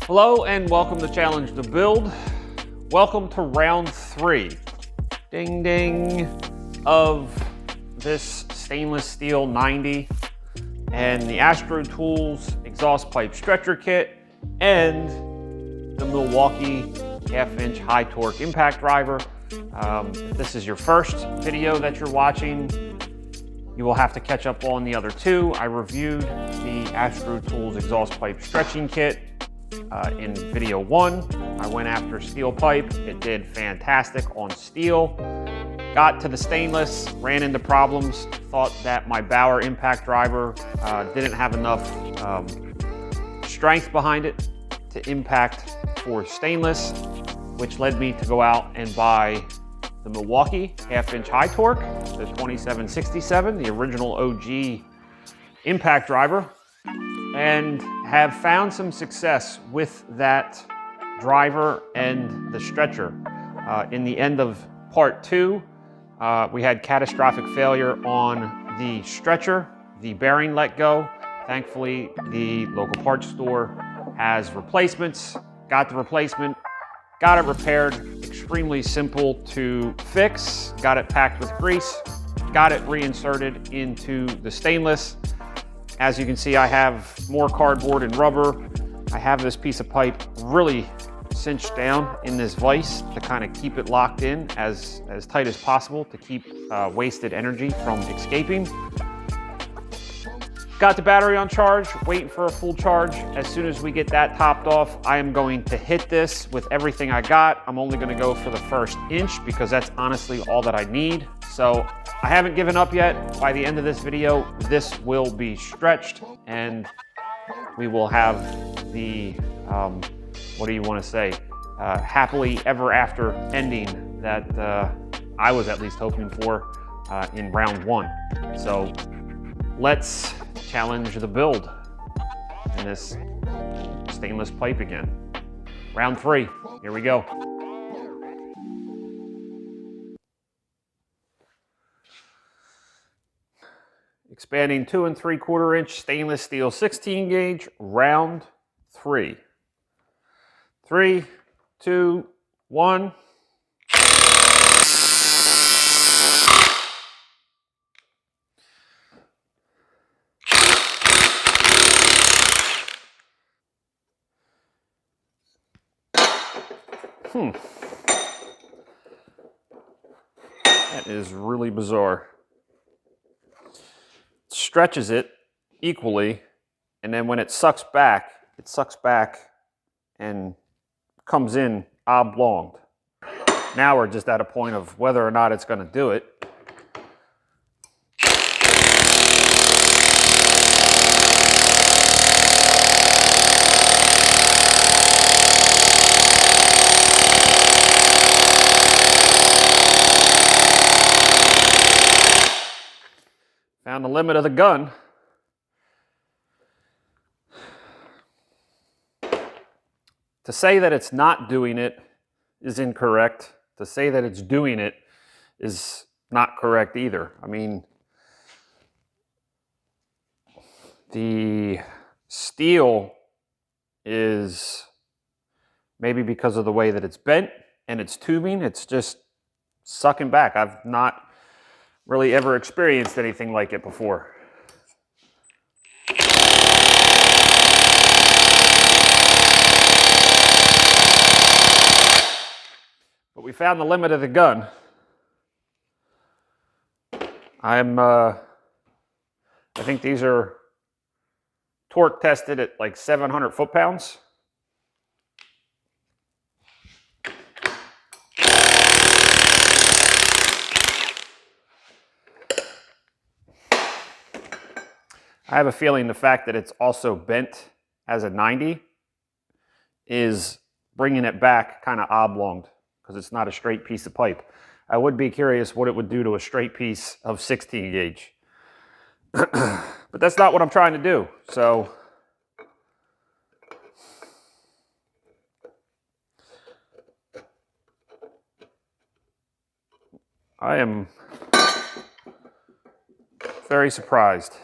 Hello and welcome to Challenge the Build. Welcome to round 3, ding ding, of this stainless steel 90 and the Astro Tools exhaust pipe stretcher kit and the Milwaukee 1/2-inch high torque impact driver. If this is your first video that you're watching, you will have to catch up on the other two. I reviewed the Astro Tools exhaust pipe stretching kit in video 1. I went after steel pipe. It did fantastic on steel. Got to the stainless, ran into problems. Thought that my Bauer impact driver didn't have enough strength behind it to impact for stainless, which led me to go out and buy the Milwaukee 1/2-inch high torque, the 2767, the original OG impact driver, and have found some success with that driver and the stretcher. In the end of part 2, we had catastrophic failure on the stretcher. The bearing let go. Thankfully, the local parts store has replacements. Got the replacement, got it repaired. Extremely simple to fix. Got it packed with grease. Got it reinserted into the stainless. As you can see, I have more cardboard and rubber. I have this piece of pipe really cinched down in this vise to kind of keep it locked in as tight as possible to keep wasted energy from escaping. Got the battery on charge, waiting for a full charge. As soon as we get that topped off, I am going to hit this with everything I got. I'm only gonna go for the first inch because that's honestly all that I need. So I haven't given up yet. By the end of this video, this will be stretched and we will have the, what do you want to say, happily ever after ending that I was at least hoping for in round 1. So let's challenge the build in this stainless pipe again. Round 3, here we go. Expanding 2 3/4 inch stainless steel 16 gauge, round 3. 3, 2, 1. That is really bizarre. Stretches it equally, and then when it sucks back and comes in oblong. Now we're just at a point of whether or not it's going to do it. Found the limit of the gun. To say that it's not doing it is incorrect. To say that it's doing it is not correct either. I mean, the steel is, maybe because of the way that it's bent and it's tubing, it's just sucking back. I've not really ever experienced anything like it before. But we found the limit of the gun. I think these are torque tested at like 700 foot-pounds. I have a feeling the fact that it's also bent as a 90 is bringing it back kind of oblong because it's not a straight piece of pipe. I would be curious what it would do to a straight piece of 16 gauge. But that's not what I'm trying to do. So I am very surprised.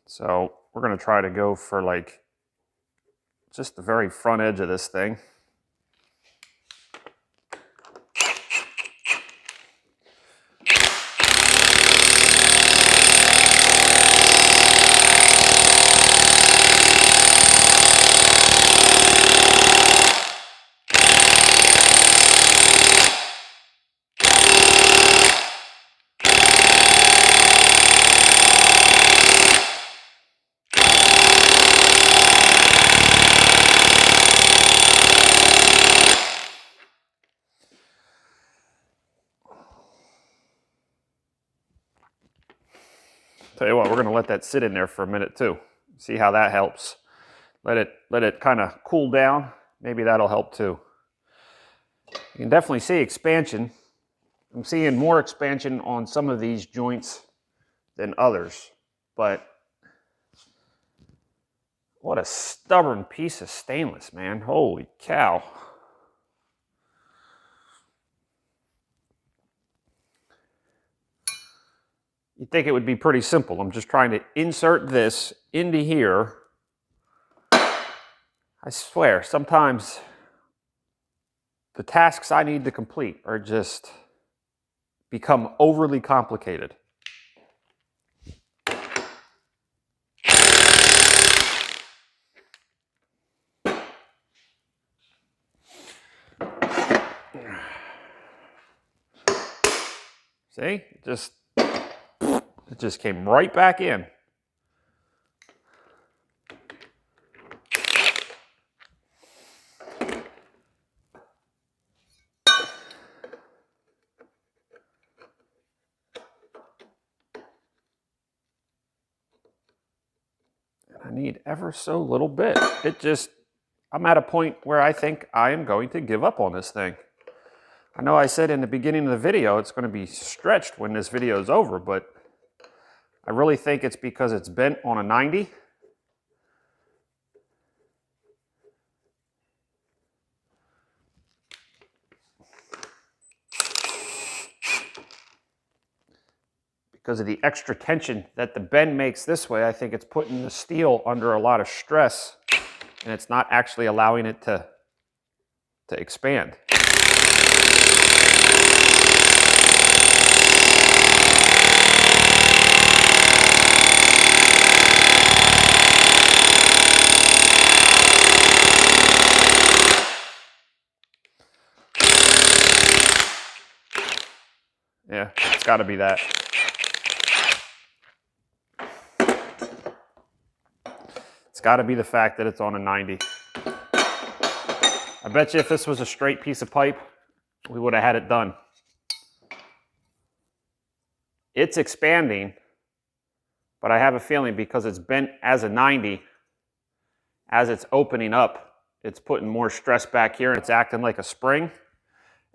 So we're going to try to go for like just the very front edge of this thing. Tell you what, we're going to let that sit in there for a minute too. See how that helps. Let it kind of cool down. Maybe that'll help too. You can definitely see expansion. I'm seeing more expansion on some of these joints than others, but what a stubborn piece of stainless, man. Holy cow. You'd think it would be pretty simple. I'm just trying to insert this into here. I swear, sometimes the tasks I need to complete are just become overly complicated. See? It just came right back in. I need ever so little bit. I'm at a point where I think I am going to give up on this thing. I know I said in the beginning of the video it's going to be stretched when this video is over, but I really think it's because it's bent on a 90. Because of the extra tension that the bend makes this way, I think it's putting the steel under a lot of stress, and it's not actually allowing it to expand. Yeah, it's got to be that. It's got to be the fact that it's on a 90. I bet you if this was a straight piece of pipe, we would have had it done. It's expanding, but I have a feeling because it's bent as a 90, as it's opening up, it's putting more stress back here and it's acting like a spring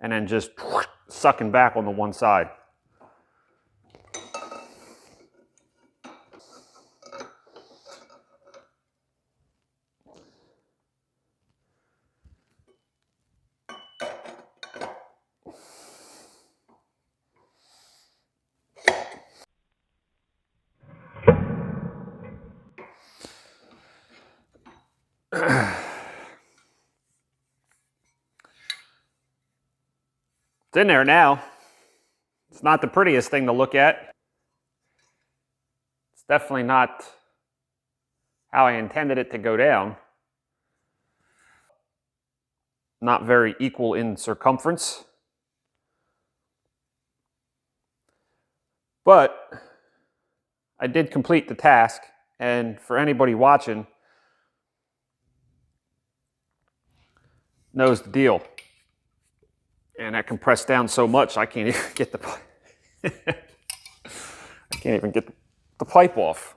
and then just sucking back on the one side. It's in there now. It's not the prettiest thing to look at. It's definitely not how I intended it to go down. Not very equal in circumference. But I did complete the task, and for anybody watching knows the deal. And I compressed down so much I can't even get the I can't even get the pipe off.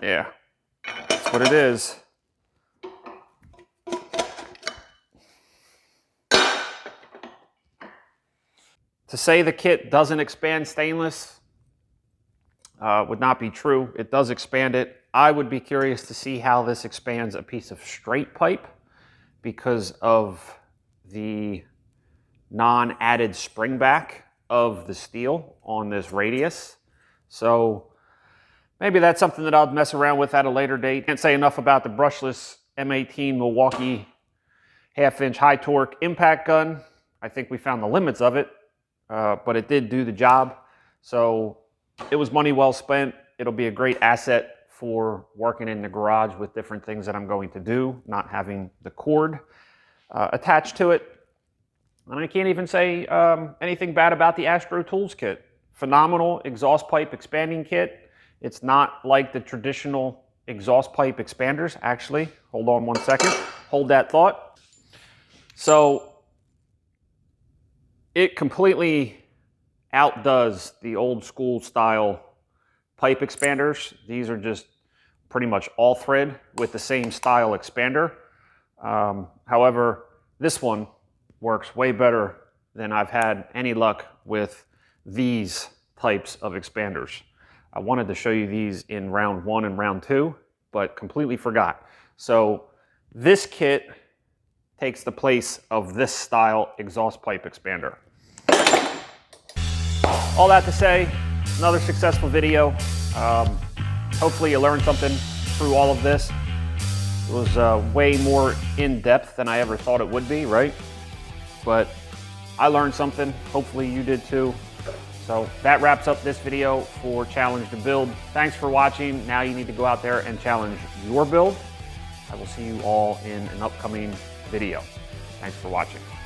Yeah, that's what it is. To say the kit doesn't expand stainless would not be true. It does expand it. I would be curious to see how this expands a piece of straight pipe because of the non-added spring back of the steel on this radius. So maybe that's something that I'll mess around with at a later date. Can't say enough about the brushless M18 Milwaukee 1/2-inch high torque impact gun. I think we found the limits of it, but it did do the job. So it was money well spent. It'll be a great asset for working in the garage with different things that I'm going to do, not having the cord attached to it. And I can't even say anything bad about the Astro tools kit. Phenomenal exhaust pipe expanding kit. It's not like the traditional exhaust pipe expanders. Actually, hold on one second. Hold that thought. So it completely outdoes the old school style pipe expanders. These are just pretty much all thread with the same style expander. However, this one works way better than I've had any luck with these types of expanders. I wanted to show you these in round 1 and round 2, but completely forgot. So this kit takes the place of this style exhaust pipe expander. All that to say, another successful video. Hopefully you learned something through all of this. It was way more in-depth than I ever thought it would be, right? But I learned something. Hopefully you did too. So that wraps up this video for Challenge to Build. Thanks for watching. Now you need to go out there and challenge your build. I will see you all in an upcoming video. Thanks for watching.